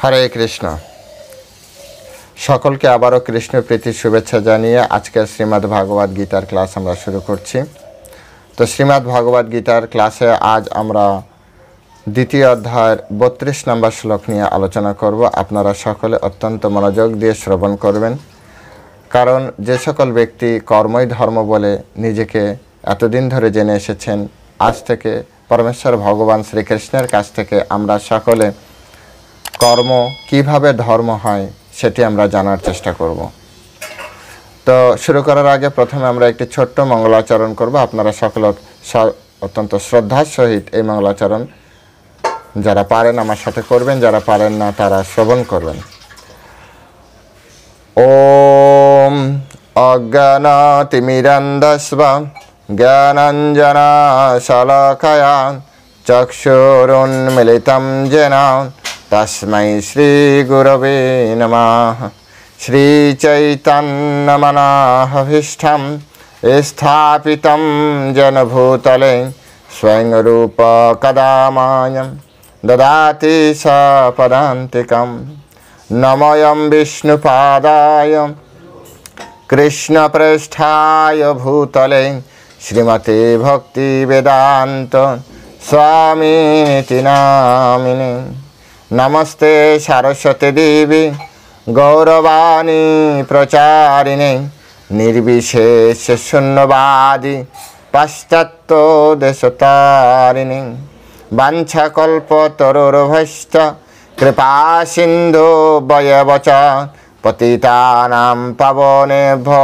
হরে কৃষ্ণ। সকলকে আবারও কৃষ্ণ প্রীতির শুভেচ্ছা জানিয়ে আজকের শ্রীমদ্ ভাগবত গীতার ক্লাস আমরা শুরু করছি। তো শ্রীমদ্ ভাগবত গীতার ক্লাসে আজ আমরা দ্বিতীয় অধ্যায়ের 32 নম্বর শ্লোক নিয়ে আলোচনা করব। আপনারা সকলে অত্যন্ত মনোযোগ দিয়ে শ্রবণ করবেন, কারণ যে সকল ব্যক্তি কর্মই ধর্ম বলে নিজেকে এতদিন ধরে জেনে এসেছেন, আজ থেকে পরমেশ্বর ভগবান শ্রীকৃষ্ণের কাছ থেকে আমরা সকলে কর্ম কিভাবে ধর্ম হয় সেটি আমরা জানার চেষ্টা করব। তো শুরু করার আগে প্রথমে আমরা একটি ছোট্ট মঙ্গলাচরণ করব। আপনারা সকলে অত্যন্ত শ্রদ্ধার সহিত এই মঙ্গলাচরণ যারা পারেন আমার সাথে করবেন, যারা পারেন না তারা শ্রবণ করবেন। ওম অজ্ঞানাতিমিরন্ধস্ব জ্ঞানাঞ্জনা শলাকয়া চক্ষুরুন্মিলিতং येन তস্मै শ্রী গুরবে নমঃ। শ্রীচৈতন্যমনাভীষ্টং স্থাপিतं येन भूतले स्वयं रूप कदा मायं ददाति सपदान्तिकं। नमोऽयं विष्णुपादाय कृष्णप्रेष्ठाय भूतले श्रीमते भक्तिवेदान्त स्वामीति नामिने। नमस्ते सरस्वती देवी गौरवाणी प्रचारिणे निर्विशेष शून्यवादी पाश्चात्य देशतारिणे। वाञ्छाकल्पतरुर्भश्च कृपा सिन्धु वयवच पतितानां पावनेभ्यो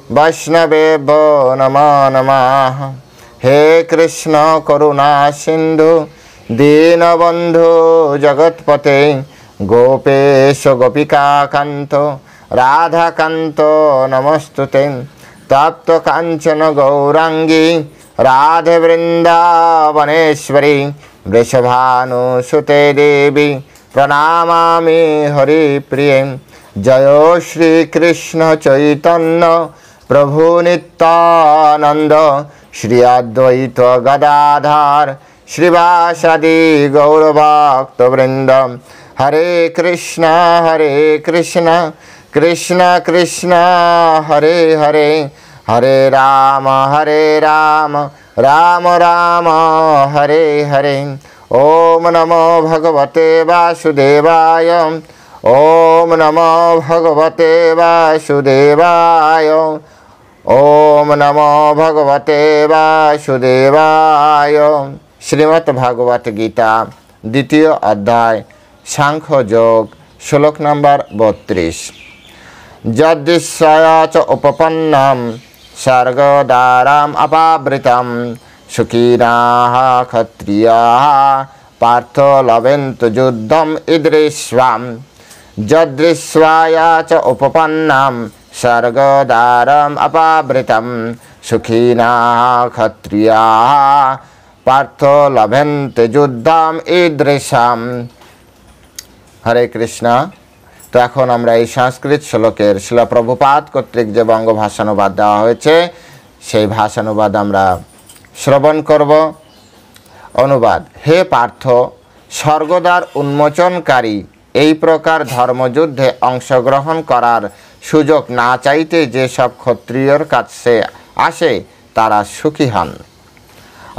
वैष्णवेभ्यो नमो नमः। हे कृष्ण करुणा सिन्धु दीनबन्धु जगत्पते गोपेश गोपिकान्त राधाकान्त नमस्तुते। तप्त काञ्चन गौरांगी राधे वृन्दावनेश्वरी वृषभानुसुते देवी प्रणामामि हरिप्रिये। जय श्री कृष्ण चैतन्य प्रभु नित्यानंद श्री अद्वैत गदाधर श्रीवासादि गौरभक्तवृंद। हरे कृष्ण कृष्ण कृष्ण हरे हरे, हरे राम राम राम हरे हरे। ओम नमो भगवते वासुदेवाय, ओम नमो भगवते वासुदेवाय, ओम नमो भगवते वासुदेवाय। श्रीमद् भागवत गीता द्वितीय अध्याय सांख्य योग श्लोक नंबर 32। यद्दृश्या च उपपन्नं सर्गदाराम् अपावृतं सुखिनः क्षत्रियाः पार्थो लभन्ते युद्धम् ईदृशम्। यद्दृश्या च उपपन्नं सर्गदाराम् अपावृतं सुखिनः क्षत्रियाः पार्थो लभन्ते युद्धम् ईदृशम्। हरे कृष्ण। तो এখন আমরা এই সংস্কৃত শ্লোকের শিল প্রভুপাদ কর্তৃক যে বঙ্গ ভাষানুবাদ দেওয়া হয়েছে সেই ভাষানুবাদ আমরা শ্রবণ করব। অনুবাদ। হে পার্থ, স্বর্গদ্বার উন্মোচনকারী এই প্রকার ধর্মযুদ্ধে অংশগ্রহণ করার সুযোগ না চাইতে যেসব ক্ষত্রিয়র কাছে আসে তারা সুখী হন।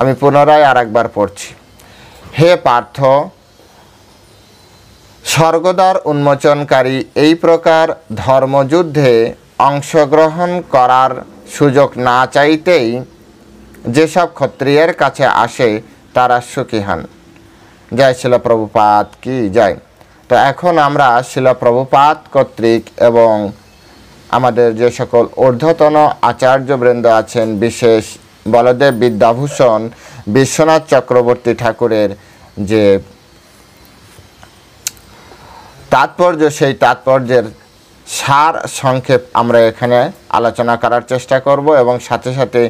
আমি পুনরায় আরেকবার পড়ছি। হে পার্থ, স্বর্গদ্বার উন্মোচনকারী এই প্রকার ধর্মযুদ্ধে অংশগ্রহণ করার সুযোগ না চাইতেই যেসব ক্ষত্রিয়ের কাছে আসে তারা সুখী হন। জয় শিল প্রভুপাদ কি জয়। তো এখন আমরা শিল প্রভুপাদ কর্তৃক এবং আমাদের যে সকল ঊর্ধ্বতন আচার্যবৃন্দ আছেন, বিশেষ বলদেব বিদ্যাভূষণ বিশ্বনাথ চক্রবর্তী ঠাকুরের যে তাৎপর্য, সেই তাৎপর্যের সার সংক্ষেপ আমরা এখানে আলোচনা করার চেষ্টা করব এবং সাথে সাথে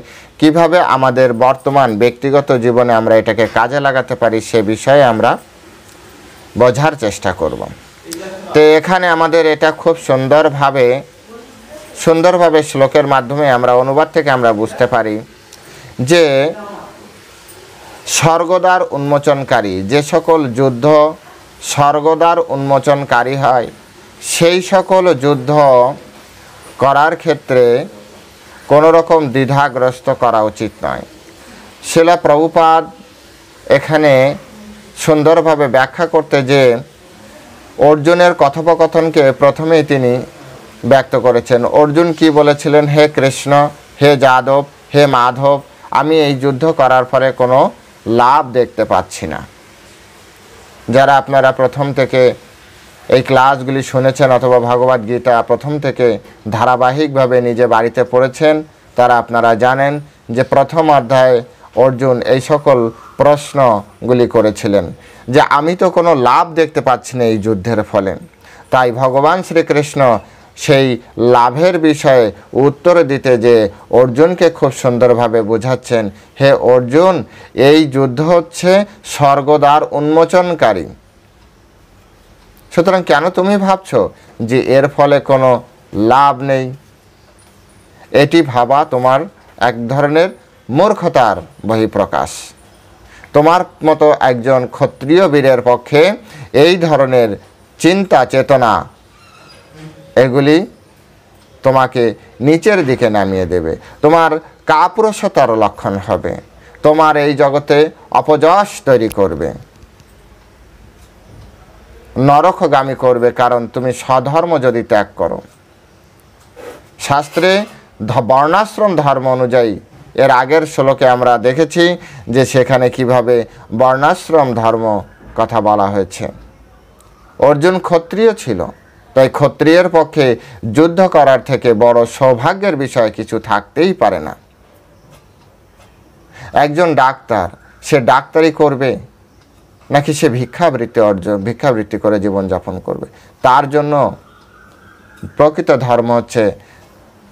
কিভাবে আমাদের বর্তমান ব্যক্তিগত জীবনে আমরা এটাকে কাজে লাগাতে পারি সে বিষয়ে আমরা বোঝার চেষ্টা করব। তো এখানে আমাদের এটা খুব সুন্দরভাবে শ্লোকের মাধ্যমে আমরা অনুবাদ থেকে আমরা বুঝতে পারি যে স্বর্গদ্বার উন্মোচনকারী যে সকল যুদ্ধ স্বর্গদ্বার উন্মোচনকারী হয়, সেই সকল যুদ্ধ করার ক্ষেত্রে কোনো রকম দ্বিধাগ্রস্ত করা উচিত নয়। শিলা প্রভুপাদ এখানে সুন্দরভাবে ব্যাখ্যা করতে যে অর্জুনের কথোপকথনকে প্রথমেই তিনি ব্যক্ত করেছেন। অর্জুন কি বলেছিলেন? হে কৃষ্ণ, হে যাদব, হে মাধব, আমি এই যুদ্ধ করার পরে কোনো লাভ দেখতে পাচ্ছি না। যারা আপনারা প্রথম থেকে এই ক্লাসগুলি শুনেছেন অথবা ভগবদ গীতা প্রথম থেকে ধারাবাহিকভাবে নিজে বাড়িতে পড়েছেন, তারা আপনারা জানেন যে প্রথম অধ্যায়ে অর্জুন এই সকল প্রশ্নগুলি করেছিলেন যে আমি তো কোনো লাভ দেখতে পাচ্ছি না এই যুদ্ধের ফলে। তাই ভগবান শ্রীকৃষ্ণ সেই লাভের বিষয়ে উত্তর দিতে যে অর্জুনকে খুব সুন্দরভাবে বোঝাচ্ছেন, হে অর্জুন, এই যুদ্ধ হচ্ছে স্বর্গদ্বার উন্মোচনকারী। সুতরাং কেন তুমি ভাবছো যে এর ফলে কোনো লাভ নেই? এটি ভাবা তোমার এক ধরনের মূর্খতার বহিঃপ্রকাশ। তোমার মতো একজন ক্ষত্রিয় বীরের পক্ষে এই ধরনের চিন্তা চেতনা এগুলি তোমাকে নিচের দিকে নামিয়ে দেবে, তোমার কাপুরুষতার লক্ষণ হবে, তোমার এই জগতে অপযশ তৈরি করবে, নরকগামী করবে। কারণ তুমি স্বধর্ম যদি ত্যাগ করো। শাস্ত্রে বর্ণাশ্রম ধর্ম অনুযায়ী এর আগের শ্লোকে আমরা দেখেছি যে সেখানে কিভাবে বর্ণাশ্রম ধর্ম কথা বলা হয়েছে। অর্জুন ক্ষত্রিয় ছিল, তাই ক্ষত্রিয়ের পক্ষে যুদ্ধ করার থেকে বড় সৌভাগ্যের বিষয় কিছু থাকতেই পারে না। একজন ডাক্তার, সে ডাক্তারি করবে নাকি সে ভিক্ষাবৃত্তি করে জীবনযাপন করবে? তার জন্য প্রকৃত ধর্ম হচ্ছে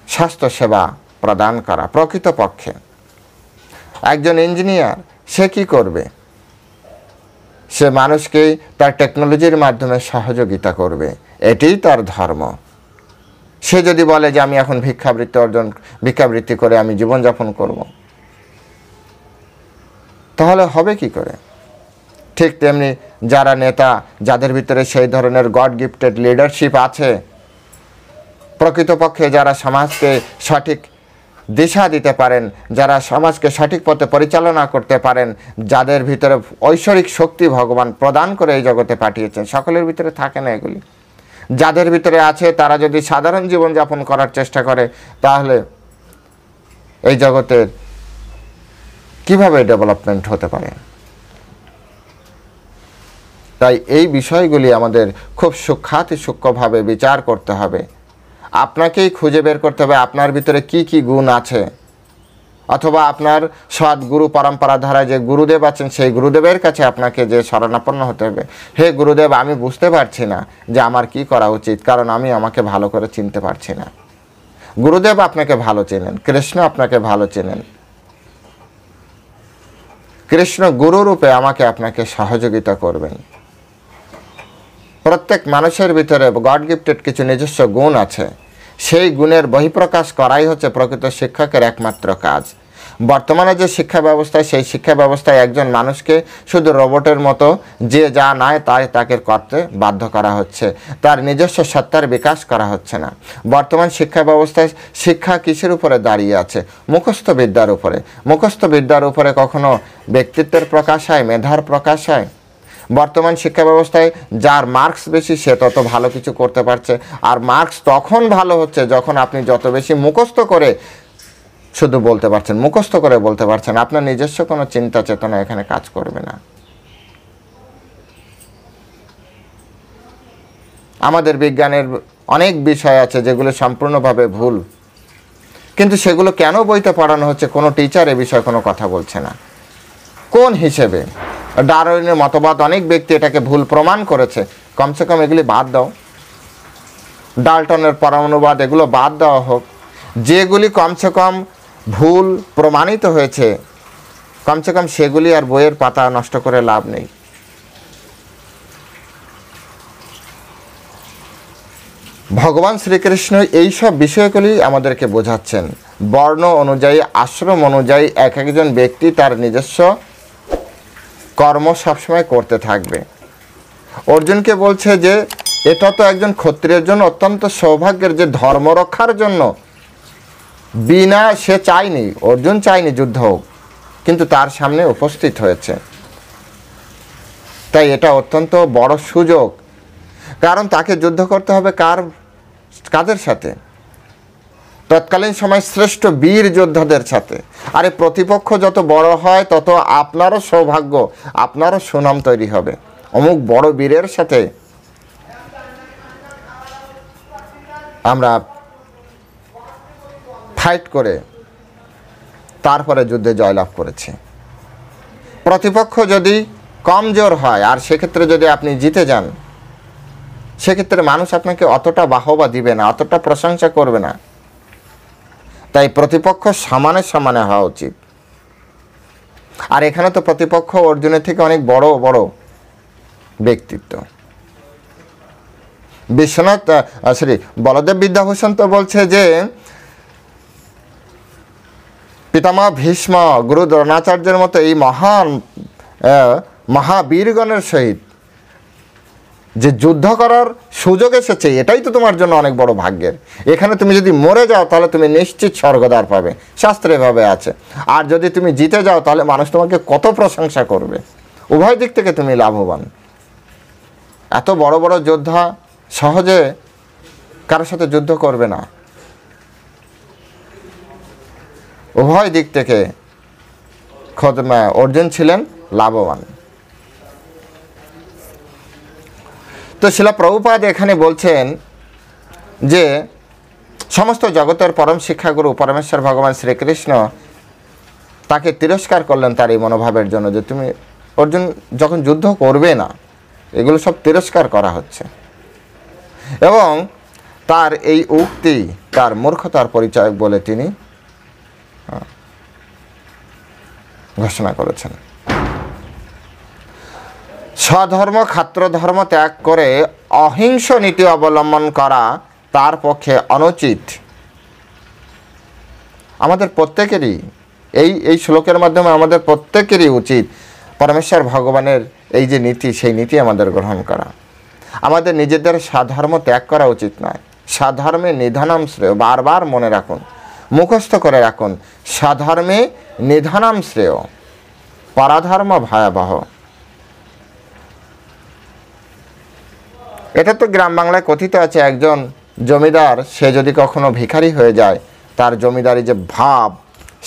স্বাস্থ্যসেবা প্রদান করা। প্রকৃতপক্ষে একজন ইঞ্জিনিয়ার, সে কি করবে? সে মানুষকে তার টেকনোলজির মাধ্যমে সহযোগিতা করবে, এটিই তার ধর্ম। সে যদি বলে যে আমি এখন ভিক্ষাবৃত্তি করে আমি জীবনযাপন করব, তাহলে হবে কি করে? ঠিক তেমনি যারা নেতা, যাদের ভিতরে সেই ধরনের গড গিফটেড লিডারশিপ আছে, প্রকৃতপক্ষে যারা সমাজকে সঠিক দিশা দিতে পারেন, যারা সমাজকে সঠিক পথে পরিচালনা করতে পারেন, যাদের ভিতরে ঐশ্বরিক শক্তি ভগবান প্রদান করে এই জগতে পাঠিয়েছেন, সকলের ভিতরে থাকে না এগুলি। যাদের ভিতরে আছে তারা যদি সাধারণ জীবনযাপন করার চেষ্টা করে, তাহলে এই জগতের কিভাবে ডেভেলপমেন্ট হতে পারে? তাই এই বিষয়গুলি আমাদের খুব সূক্ষ্মভাবে বিচার করতে হবে। আপনাকেই খুঁজে বের করতে হবে আপনার ভিতরে কি কি গুণ আছে, অথবা আপনার সৎ গুরু পরম্পরা ধারা যে গুরুদেব আছেন সেই গুরুদেবের কাছে আপনাকে যে শরণাপন্ন হতে হবে। হে গুরুদেব, আমি বুঝতে পারছি না যে আমার কি করা উচিত, কারণ আমি আমাকে ভালো করে চিনতে পারছি না। গুরুদেব আপনাকে ভালো চেনেন, কৃষ্ণ আপনাকে ভালো চেনেন। কৃষ্ণ গুরুরূপে আপনাকে সহযোগিতা করবেন। প্রত্যেক মানুষের ভিতরে গড গিফটেড কিছু নিজস্ব গুণ আছে, সেই গুণের বহিঃপ্রকাশ করাই হচ্ছে প্রকৃত শিক্ষকের একমাত্র কাজ। বর্তমানে যে শিক্ষা ব্যবস্থায়, সেই শিক্ষা ব্যবস্থায় একজন মানুষকে শুধু রোবটের মতো যে যা নেয় তাই তাকে করতে বাধ্য করা হচ্ছে, তার নিজস্ব সত্তার বিকাশ করা হচ্ছে না। বর্তমান শিক্ষা ব্যবস্থায় শিক্ষা কিসের উপরে দাঁড়িয়ে আছে? মুখস্থ বিদ্যার উপরে। মুখস্থ বিদ্যার উপরে কখনো ব্যক্তিত্বের প্রকাশ হয়, মেধার প্রকাশ হয়? বর্তমান শিক্ষা ব্যবস্থায় যার মার্কস বেশি সে তত ভালো কিছু করতে পারছে, আর মার্কস তখন ভালো হচ্ছে যখন আপনি যত বেশি মুখস্থ করে শুধু বলতে পারছেন, মুখস্থ করে বলতে পারছেন, আপনার নিজস্ব কোনো চিন্তা চেতনা এখানে কাজ করবে না। আমাদের বিজ্ঞানের অনেক বিষয় আছে যেগুলো সম্পূর্ণভাবে ভুল, কিন্তু সেগুলো কেন বইতে পড়ানো হচ্ছে? কোনো টিচার এ বিষয়ে কোনো কথা বলছে না। কোন হিসেবে? ডারউইনের মতবাদ অনেক ব্যক্তি এটাকে ভুল প্রমাণ করেছে, কমসে কম এগুলি বাদ দাও। ডাল্টনের পরমাণুবাদ, এগুলো বাদ দেওয়া হোক। যেগুলি কমসে কম ভুল প্রমাণিত হয়েছে, কমসে কম সেগুলি আর বইয়ের পাতা নষ্ট করে লাভ নেই। ভগবান শ্রীকৃষ্ণ এইসব বিষয়গুলি আমাদেরকে বোঝাচ্ছেন। বর্ণ অনুযায়ী, আশ্রম অনুযায়ী এক একজন ব্যক্তি তার নিজস্ব কর্ম সবসময় করতে থাকবে। অর্জুনকে বলছে যে এটা তো একজন ক্ষত্রিয়ের জন্য অত্যন্ত সৌভাগ্যের যে ধর্ম রক্ষার জন্য বিনা সে চায়নি, অর্জুন চায়নি যুদ্ধ হোক, কিন্তু তার সামনে উপস্থিত হয়েছে। তাই এটা অত্যন্ত বড় সুযোগ, কারণ তাকে যুদ্ধ করতে হবে কাদের সাথে? তৎকালীন সময় শ্রেষ্ঠ বীর যোদ্ধাদের সাথে। আরে প্রতিপক্ষ যত বড় হয় তত আপনারও সৌভাগ্য, আপনারও সুনাম তৈরি হবে। অমুক বড় বীরের সাথে আমরা ফাইট করে তারপরে যুদ্ধে জয়লাভ করেছি। প্রতিপক্ষ যদি কমজোর হয় আর সেক্ষেত্রে যদি আপনি জিতে যান, সেক্ষেত্রে মানুষ আপনাকে অতটা বাহবা দিবে না, অতটা প্রশংসা করবে না। তাই প্রতিপক্ষ সমানে সমানে হওয়া উচিত। আর এখানে তো প্রতিপক্ষ অর্জুনের থেকে অনেক বড় বড় ব্যক্তিত্ব। বিশ্বনাথ বলদেব বিদ্যাভূষণ তো বলছে যে পিতামহ ভীষ্ম, গুরু দ্রোণাচার্যের মতো এই মহাবীরগণের সহিত যে যুদ্ধ করার সুযোগ এসেছে, এটাই তো তোমার জন্য অনেক বড় ভাগ্যের। এখানে তুমি যদি মরে যাও তাহলে তুমি নিশ্চিত স্বর্গদ্বার পাবে, শাস্ত্রে এভাবে আছে। আর যদি তুমি জিতে যাও তাহলে মানুষ তোমাকে কত প্রশংসা করবে। উভয় দিক থেকে তুমি লাভবান। এত বড় বড় যোদ্ধা সহজে কারোর সাথে যুদ্ধ করবে না। উভয় দিক থেকে অর্জুন ছিলেন লাভবান। তো শিলা প্রভুপাদ এখানে বলছেন যে সমস্ত জগতের পরম শিক্ষাগুরু পরমেশ্বর ভগবান শ্রীকৃষ্ণ তাকে তিরস্কার করলেন তার এই মনোভাবের জন্য, যে তুমি অর্জুন যখন যুদ্ধ করবে না, এগুলো সব তিরস্কার করা হচ্ছে। এবং তার এই উক্তি তার মূর্খতার পরিচয় বলে তিনি ঘোষণা করেছেন। স্বধর্ম ক্ষাত্রধর্ম ত্যাগ করে অহিংস নীতি অবলম্বন করা তার পক্ষে অনুচিত। আমাদের প্রত্যেকেরই এই শ্লোকের মাধ্যমে আমাদের প্রত্যেকেরই উচিত পরমেশ্বর ভগবানের এই যে নীতি, সেই নীতি আমাদের গ্রহণ করা। আমাদের নিজেদের স্বধর্ম ত্যাগ করা উচিত নয়। স্বধর্মে নিধনাম শ্রেয়, বারবার মনে রাখুন, মুখস্থ করে রাখুন। স্বধর্মে নিধনাম শ্রেয়, পরাধর্ম ভয়াবহ। এটা তো গ্রাম বাংলায় কথিত আছে, একজন জমিদার সে যদি কখনো ভিখারি হয়ে যায়, তার জমিদারি যে ভাব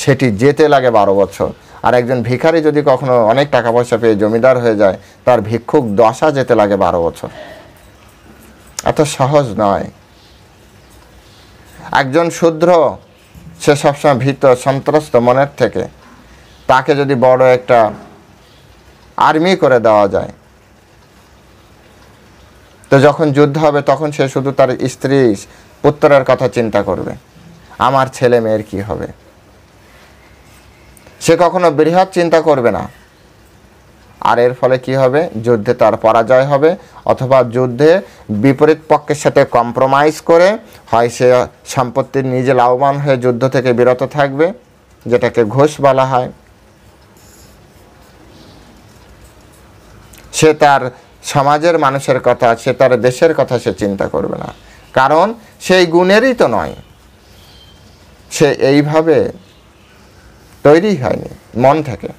সেটি যেতে লাগে 12 বছর। আর একজন ভিখারি যদি কখনো অনেক টাকা পয়সা পেয়ে জমিদার হয়ে যায়, তার ভিক্ষুক দশা যেতে লাগে 12 বছর। এত সহজ নয়। একজন শূদ্র সে সবসময় ভীত সন্ত্রস্ত মনের থেকে, তাকে যদি বড় একটা আর্মি করে দেওয়া যায়, তো যখন যুদ্ধ হবে তখন সে শুধু তার স্ত্রী পুত্রের কথা চিন্তা করবে, আমার ছেলে মেয়ের কি হবে। সে কখনো বৃহৎ চিন্তা করবে না। আর এর ফলে কি হবে? যুদ্ধে তার পরাজয় হবে, অথবা যুদ্ধে বিপরীত পক্ষের সাথে কম্প্রোমাইজ করে হয় সে সম্পত্তির নিজে লাভবান হয়ে যুদ্ধ থেকে বিরত থাকবে, যেটাকে ঘুষ বলা হয়। সে তার সমাজের মানুষের কথা, সে তার দেশের কথা সে চিন্তা করবে না, কারণ সেই গুণেরই তো নয়। সে এইভাবে তৈরি হয়নি মন থেকে।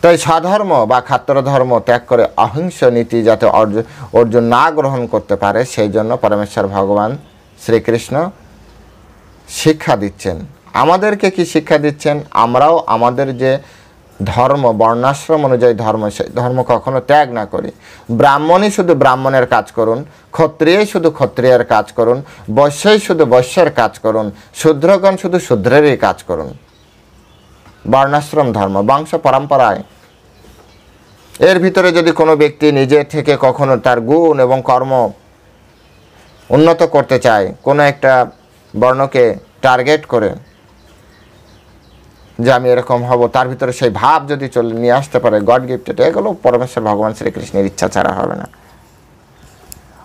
তাই স্বধর্ম বা ক্ষাত্রধর্ম ত্যাগ করে অহিংস নীতি যাতে অর্জুন না গ্রহণ করতে পারে, সেই জন্য পরমেশ্বর ভগবান শ্রীকৃষ্ণ শিক্ষা দিচ্ছেন। আমাদেরকে কি শিক্ষা দিচ্ছেন? আমরাও আমাদের যে ধর্ম, বর্ণাশ্রম অনুযায়ী ধর্ম, সেই ধর্ম কখনো ত্যাগ না করি। ব্রাহ্মণই শুধু ব্রাহ্মণের কাজ করুন, ক্ষত্রিয়ই শুধু ক্ষত্রিয়ের কাজ করুন, বৈশ্যই শুধু বৈশ্যের কাজ করুন, শূদ্রগণ শুধু শূদ্রেরই কাজ করুন। বর্ণাশ্রম ধর্ম, বংশ পরম্পরায়। এর ভিতরে যদি কোনো ব্যক্তি নিজে থেকে কখনো তার গুণ এবং কর্ম উন্নত করতে চায়, কোনো একটা বর্ণকে টার্গেট করে যে আমি এরকম হব, তার ভিতরে সেই ভাব যদি নিয়ে আসতে পারে, গড গিফটেড, এগুলো পরমেশ্বর ভগবান শ্রীকৃষ্ণের ইচ্ছা ছাড়া হবে না।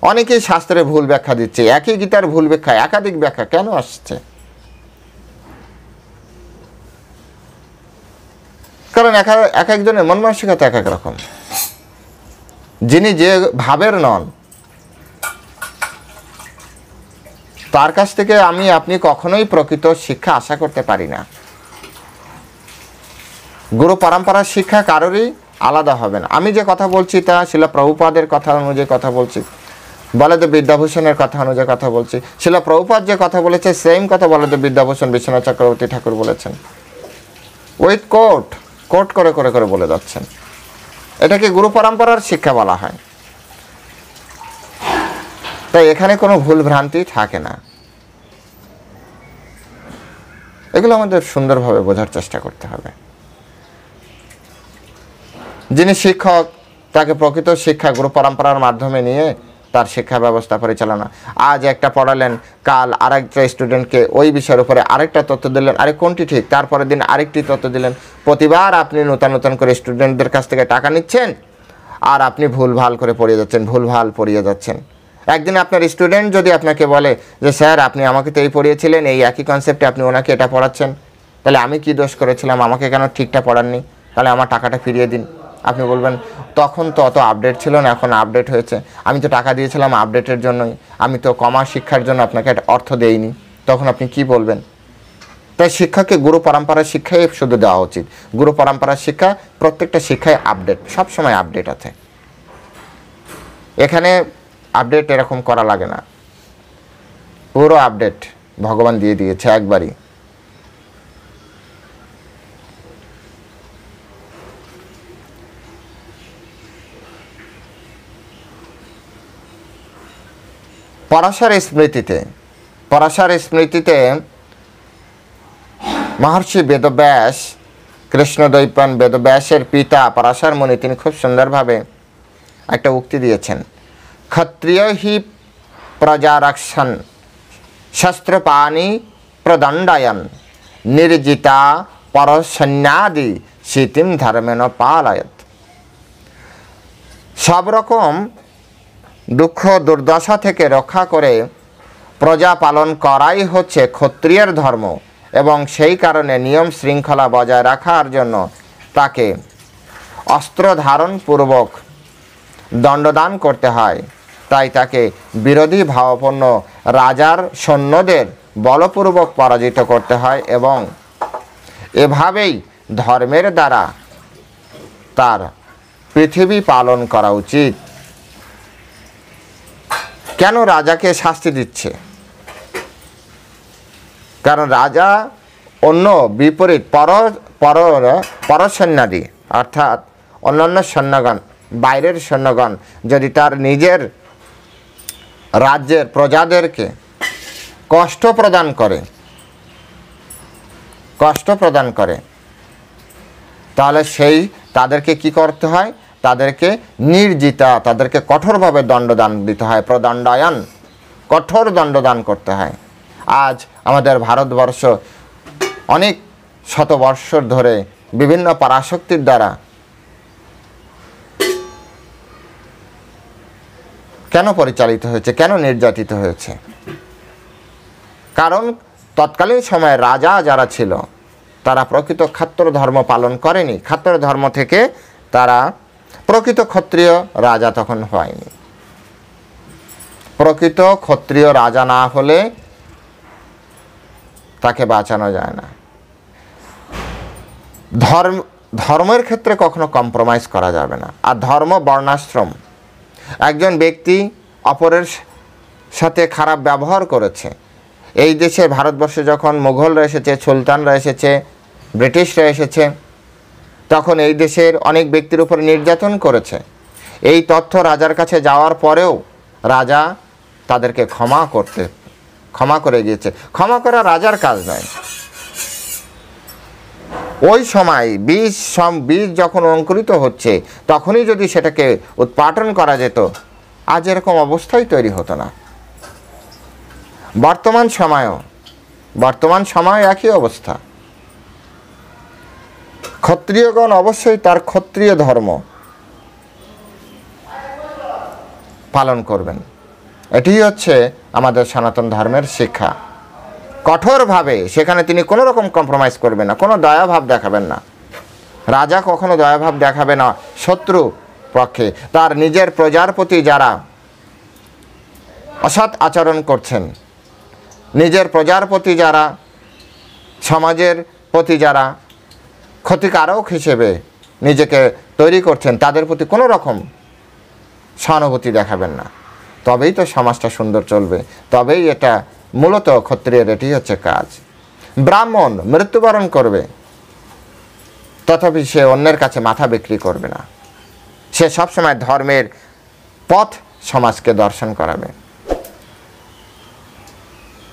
অনেকেই শাস্ত্রে ভুল ব্যাখ্যা দিচ্ছে, একই গীতার ভুল ব্যাখ্যা, একাধিক ব্যাখ্যা কেন আসছে? কারণ এক একজনের মন মানসিকতা এক এক রকম। যিনি যে ভাবের নন, তার কাছ থেকে আপনি কখনোই প্রকৃত শিক্ষা আশা করতে পারি না। গুরু পরম্পরার শিক্ষা কারোরই আলাদা হবে না। আমি যে কথা বলছি তা শিলা প্রভুপাদের কথা অনুযায়ী কথা বলছি, বলদেব বিদ্যাভূষণের কথা অনুযায়ী কথা বলছি। শিলা প্রভুপাদ যে কথা বলেছে সেম কথা বলদেব বিদ্যাভূষণ বিশ্বনাথ চক্রবর্তী ঠাকুর বলেছেন, উইথ কোট করে করে করে বলে যাচ্ছেন। এটাকে গুরু পরম্পরার শিক্ষা বলা হয়। তাই এখানে কোনো ভুল ভ্রান্তি থাকে না। এগুলো আমাদের সুন্দরভাবে বোঝার চেষ্টা করতে হবে। যিনি শিক্ষক, তাকে প্রকৃত শিক্ষা গুরু পরম্পরার মাধ্যমে নিয়ে তার শিক্ষা ব্যবস্থা পরিচালনা। আজ একটা পড়ালেন, কাল আরেকটা স্টুডেন্টকে ওই বিষয়ের উপরে আরেকটা তথ্য দিলেন, আরে কোনটি ঠিক, তারপরের দিন আরেকটি তথ্য দিলেন। প্রতিবার আপনি নতুন নতুন করে স্টুডেন্টদের কাছ থেকে টাকা নিচ্ছেন আর আপনি ভুলভাল করে পড়িয়ে যাচ্ছেন। একদিন আপনার স্টুডেন্ট যদি আপনাকে বলে যে স্যার আপনি আমাকে তো এই পড়িয়েছিলেন, এই একই কনসেপ্টে আপনি ওনাকে এটা পড়াচ্ছেন, তাহলে আমি কি দোষ করেছিলাম, আমাকে কেন ঠিকটা পড়াননি, তাহলে আমার টাকাটা ফিরিয়ে দিন। আপনি বলবেন তখন তো অত আপডেট ছিল না, এখন আপডেট হয়েছে, আমি তো টাকা দিয়েছিলাম আপডেটের জন্যই, আমি তো কমা শিক্ষার জন্য আপনাকে অর্থ দেইনি। তখন আপনি কি বলবেন? তাই শিক্ষাকে গুরু পরম্পরার শিক্ষাই শুধু দেওয়া উচিত। গুরু পরম্পরার শিক্ষা প্রত্যেকটা শিক্ষায় আপডেট, সবসময় আপডেট আছে। এখানে আপডেট এরকম করা লাগে না, পুরো আপডেট ভগবান দিয়ে দিয়েছে একবারই। পরাশর স্মৃতিতে মহর্ষি বেদব্যাস, কৃষ্ণদ্বৈপায়ন বেদব্যাসের পিতা পরাশর মুনি, তিনি খুব সুন্দরভাবে একটা উক্তি দিয়েছেন, ক্ষত্রিয় হি প্রজারক্ষণ শস্ত্রপাণি প্রদণ্ডায়ন নির্জিতা পরসন্ন্যাদি শীতিম ধর্মেণ পালয়ত। সব রকম দুঃখ দুর্দশা থেকে রক্ষা করে প্রজা পালন করাই হচ্ছে ক্ষত্রিয়ের ধর্ম, এবং সেই কারণে নিয়ম শৃঙ্খলা বজায় রাখার জন্য তাকে অস্ত্র ধারণ পূর্বক দণ্ডদান করতে হয়। তাই তাকে বিরোধী ভাবাপন্ন রাজার সৈন্যদের বলপূর্বক পরাজিত করতে হয়, এবং এভাবেই ধর্মের দ্বারা তার পৃথিবী পালন করা উচিত। কেন রাজাকে শাস্তি দিচ্ছে? কারণ রাজা অন্য বিপরীত পরসৈন্যাদি অর্থাৎ অন্যান্য সৈন্যগণ, বাইরের সৈন্যগণ যদি তার নিজের রাজ্যের প্রজাদেরকে কষ্ট প্রদান করে তাহলে তাদেরকে কি করতে হয়? তাদেরকে নির্জিতা, তাদেরকে কঠোরভাবে দণ্ডদান দিতে হয়, প্রদণ্ডায়ন, কঠোর দণ্ডদান করতে হয়। আজ আমাদের ভারতবর্ষ অনেক শতবর্ষ ধরে বিভিন্ন পরাশক্তির দ্বারা কেন পরিচালিত হয়েছে, কেন নির্যাতিত হয়েছে? কারণ তৎকালীন সময়ে রাজা যারা ছিল তারা প্রকৃত ক্ষত্র ধর্ম পালন করেনি। ক্ষত্র ধর্ম থেকে তারা প্রকৃত ক্ষত্রিয় রাজা তখন হয়নি। প্রকৃত ক্ষত্রিয় রাজা না হলে তাকে বাঁচানো যায় না। ধর্মের ক্ষেত্রে কখনো কম্প্রোমাইজ করা যাবে না। আর ধর্ম বর্ণাশ্রম, একজন ব্যক্তি অপরের সাথে খারাপ ব্যবহার করেছে। এই দেশে ভারতবর্ষে যখন মুঘলরা এসেছে, সুলতানরা এসেছে, ব্রিটিশরা এসেছে, তখন এই দেশের অনেক ব্যক্তির উপর নির্যাতন করেছে। এই তথ্য রাজার কাছে যাওয়ার পরেও রাজা তাদেরকে ক্ষমা করে গিয়েছে। ক্ষমা করা রাজার কাজ নয়। ওই সময় বীজ যখন অঙ্কুরিত হচ্ছে তখনই যদি সেটাকে উৎপাটন করা যেত, আজ এরকম অবস্থাই তৈরি হতো না। বর্তমান সময় একই অবস্থা। ক্ষত্রিয়গণ অবশ্যই তার ক্ষত্রিয় ধর্ম পালন করবেন। এটি হচ্ছে আমাদের সনাতন ধর্মের শিক্ষা। কঠোরভাবে সেখানে তিনি কোনো রকম কম্প্রোমাইজ করবেন না, কোনো দয়াভাব দেখাবেন না। রাজা কখনো দয়াভাব দেখাবে না শত্রু পক্ষে। তার নিজের প্রজার প্রতি যারা অসৎ আচরণ করছেন, নিজের প্রজার প্রতি যারা, সমাজের প্রতি যারা ক্ষতিকারক হিসেবে নিজেকে তৈরি করছেন, তাদের প্রতি কোনো রকম সহানুভূতি দেখাবেন না। তবেই তো সমাজটা সুন্দর চলবে, তবেই এটা মূলত ক্ষত্রিয়ের এটি হচ্ছে কাজ। ব্রাহ্মণ মৃত্যুবরণ করবে, তথাপি সে অন্যের কাছে মাথা বিক্রি করবে না। সে সবসময় ধর্মের পথ সমাজকে দর্শন করাবে।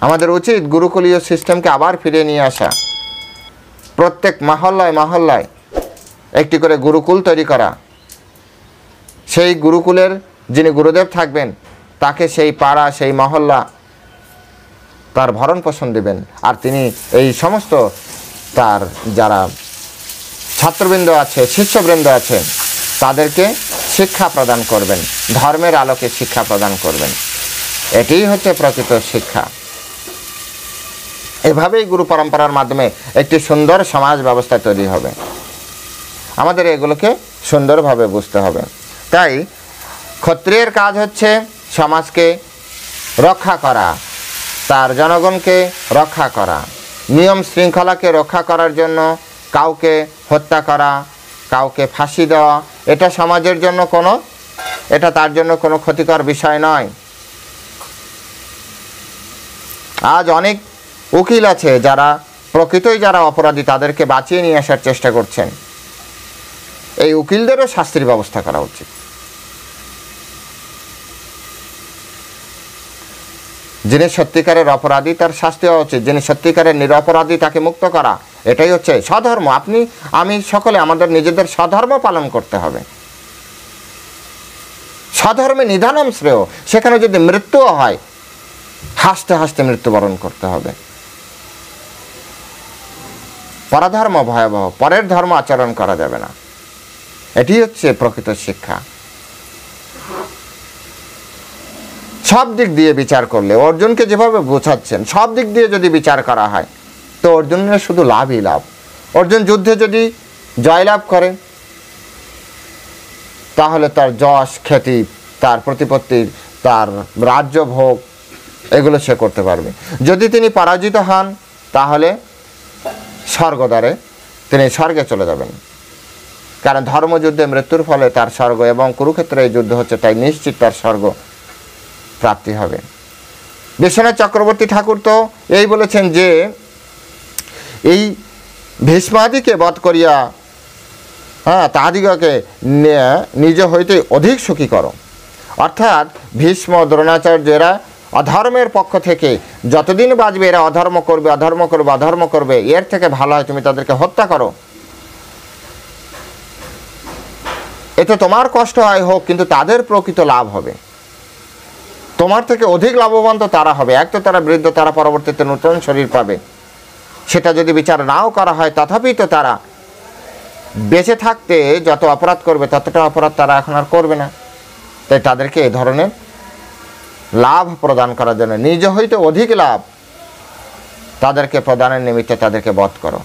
আমাদের উচিত গুরুকুলীয় সিস্টেমকে আবার ফিরিয়ে নিয়ে আসা। প্রত্যেক মহল্লায় মহল্লায় একটি করে গুরুকুল তৈরি করা। সেই গুরুকুলের যিনি গুরুদেব থাকবেন, তাকে সেই পাড়া, সেই মহল্লা তার ভরণ পোষণ দেবেন। আর তিনি এই সমস্ত তার যারা ছাত্রবৃন্দ আছে, শিষ্যবৃন্দ আছে, তাদেরকে শিক্ষা প্রদান করবেন, ধর্মের আলোকে শিক্ষা প্রদান করবেন। এটিই হচ্ছে প্রকৃত শিক্ষা। এভাবেই গুরু পরম্পরার মাধ্যমে একটি সুন্দর সমাজ ব্যবস্থা তৈরি হবে। আমাদের এগুলোকে সুন্দরভাবে বুঝতে হবে। তাই ক্ষত্রিয়ের কাজ হচ্ছে সমাজকে রক্ষা করা, তার জনগণকে রক্ষা করা, নিয়ম শৃঙ্খলাকে রক্ষা করার জন্য কাউকে হত্যা করা, কাউকে ফাঁসি দেওয়া, এটা সমাজের জন্য এটা তার জন্য কোনো ক্ষতিকর বিষয় নয়। আজ অনেক উকিল আছে যারা প্রকৃতই যারা অপরাধী তাদেরকে বাঁচিয়ে নিয়ে আসার চেষ্টা করছেন। এই উকিলদেরও শাস্তির ব্যবস্থা করা উচিত। যিনি সত্যিকারের অপরাধী তার শাস্তি হওয়া উচিত, যিনি সত্যিকারের নিরপরাধী তাকে মুক্ত করা। এটাই হচ্ছে স্বধর্ম। আমি সকলে আমাদের নিজেদের স্বধর্ম পালন করতে হবে। স্বধর্মে নিধানম শ্রেয়। সেখানে যদি মৃত্যুও হয়, হাসতে হাসতে মৃত্যুবরণ করতে হবে। পরধর্ম ভয়াবহ, পরের ধর্ম আচরণ করা যাবে না। এটি হচ্ছে প্রকৃত শিক্ষা। সব দিক দিয়ে বিচার করলে, অর্জুনকে যেভাবে বোঝাচ্ছেন, সব দিক দিয়ে যদি বিচার করা হয় তো অর্জুনের শুধু লাভই লাভ। অর্জুন যুদ্ধে যদি জয়লাভ করে তাহলে তার যশ খ্যাতি, তার প্রতিপত্তি, তার রাজ্য ভোগ এগুলো সে করতে পারবে। যদি তিনি পরাজিত হন তাহলে স্বর্গদ্বারে তিনি স্বর্গে চলে যাবেন। কারণ ধর্মযুদ্ধে মৃত্যুর ফলে তার স্বর্গ, এবং কুরুক্ষেত্রে এই যুদ্ধ হচ্ছে, তাই নিশ্চিত তার স্বর্গ প্রাপ্তি হবে। বিশ্বনাথ চক্রবর্তী ঠাকুর তো এই বলেছেন যে এই ভীষ্মাদিকে বধ করিয়া তাহাদিগকে নিজ হইতে অধিক সুখী করো। অর্থাৎ ভীষ্ম দ্রোণাচার্যেরা অধর্মের পক্ষ থেকে যতদিন বাঁচবে এরা অধর্ম করবে, অধর্ম করবে, অধর্ম করবে, এর থেকে ভালো হয় তুমি তাদেরকে হত্যা করো। এতে তোমার কষ্ট হয় হোক, কিন্তু তাদের প্রকৃত লাভ হবে। তোমার থেকে অধিক লাভবান তো তারা হবে। এক তো তারা বৃদ্ধ, তারা পরবর্তীতে নতুন শরীর পাবে। সেটা যদি বিচার নাও করা হয় তথাপি তো তারা বেঁচে থাকতে যত অপরাধ করবে ততটা অপরাধ তারা এখন আর করবে না। তাই তাদেরকে এ ধরনের লাভ প্রদান করার জন্য, নিজ হইতে অধিক লাভ তাদেরকে প্রদানের নিমিত্তে তাদেরকে বধ করো।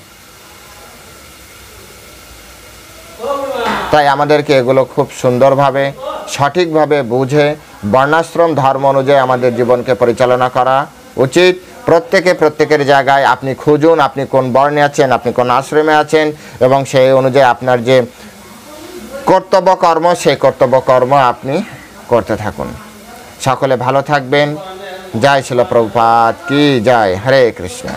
তাই আমাদেরকে এগুলো খুব সুন্দরভাবে সঠিকভাবে বুঝে বর্ণাশ্রম ধর্ম অনুযায়ী আমাদের জীবনকে পরিচালনা করা উচিত। প্রত্যেকের জায়গায় আপনি খুঁজুন আপনি কোন বর্ণে আছেন, আপনি কোন আশ্রমে আছেন, এবং সেই অনুযায়ী আপনার যে কর্তব্য কর্ম সেই কর্তব্য কর্ম আপনি করতে থাকুন। সকলে ভালো থাকবেন। জয় শিল প্রভুপাদ কি জয়। হরে কৃষ্ণ।